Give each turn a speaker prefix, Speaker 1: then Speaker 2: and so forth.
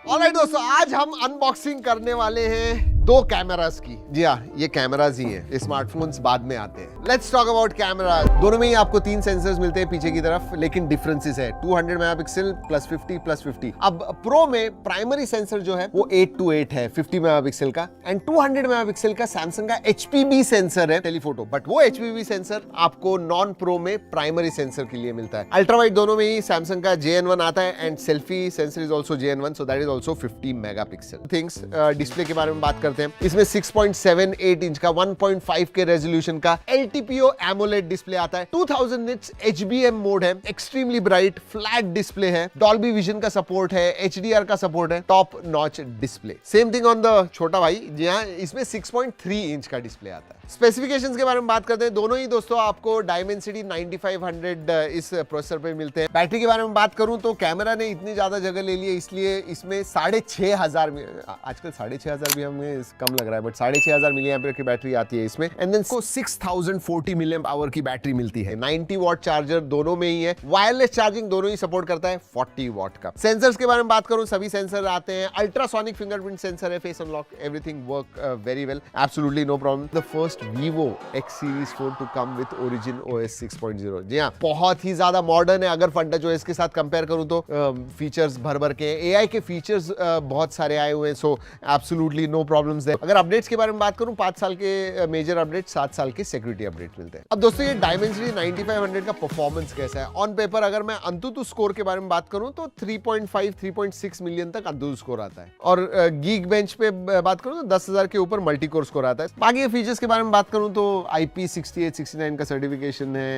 Speaker 1: Alright दोस्तों, आज हम अनबॉक्सिंग करने वाले हैं दो कैमरास की। जी हाँ, ये कैमरास ही हैं, स्मार्टफोन्स बाद में आते हैं। Let's talk about camera. दोनों में ही आपको 3 सेंसर्स मिलते हैं पीछे की तरफ, लेकिन डिफरेंसेस है 200 मेगापिक्सल प्लस 50 प्लस 50। अब प्रो में प्राइमरी सेंसर जो है वो 8-8 है 50 मेगापिक्सल का, एंड 200 मेगापिक्सल का सैमसंग का HPB सेंसर है टेलीफोटो। बट वो HPB सेंसर आपको नॉन प्रो में प्राइमरी सेंसर के लिए मिलता है। अल्ट्रा वाइड दोनों में ही सैमसंग का JN1 आता है, and selfie sensor is also JN1, so that is also 50 megapixel. Things display के बारे में बात करते हैं। इसमें 6.78 इंच का 1.5 के रेजोल्यूशन का LTPO AMOLED डिस्प्ले आता है। 2000 निट्स HBM मोड है, एक्सट्रीमली ब्राइट फ्लैट डिस्प्ले है, डॉल्बी विजन का सपोर्ट है, HDR का सपोर्ट है, top notch display. Same thing on the छोटा भाई, जी हाँ, इसमें 6.3 इंच का डिस्प्ले आता है। स्पेसिफिकेशंस के बारे में बात करते हैं। दोनों ही दोस्तों आपको Dimensity 9500 इस प्रोसेसर पे मिलते हैं। बैटरी के बारे में बात करूं तो कैमरा ने इतनी ज्यादा जगह ले ली है, इसलिए इसमें 6500 में, आजकल 6500 भी हमें कम लग रहा है, बट 6500 मिली एम्पियर की बैटरी आती है इसमें। एंड देन 6040 मिली आवर की बैटरी मिलती है। 90 वॉट चार्जर दोनों में ही है। वायरलेस चार्जिंग दोनों ही सपोर्ट करता है 40 वॉट का। सेंसर्स के बारे में बात करूं, सभी सेंसर आते हैं। अल्ट्रासोनिक फिंगरप्रिंट सेंसर है, face unlock, everything work very well, absolutely no problem. The first Vivo X Series phone to come with Origin OS 6.0। जी हाँ, बहुत ही ज्यादा मॉडर्न है। अगर FunTouch OS के साथ कंपेयर करूं तो फीचर्स भर के हैं। AI के फीचर्स बहुत सारे आए हुए हैं, so absolutely no problems there. अगर अपडेट्स के बारे में बात करूं, 5 साल के मेजर अपडेट, 7 साल के सिक्योरिटी अपडेट मिलते हैं। अब दोस्तों, ये Dimensity 9500 का परफॉर्मेंस कैसा है ऑन पेपर? अगर मैं अंतुतु स्कोर के बारे में बात करूं तो 3.5-3.6 मिलियन तक अंतुतु स्कोर आता है, और गीक बेंच पे बात करूं तो 10,000 के ऊपर मल्टी कोर स्कोर आता है। बाकी फीचर्स के बारे में बात करूं तो IP68-69 का सर्टिफिकेशन है,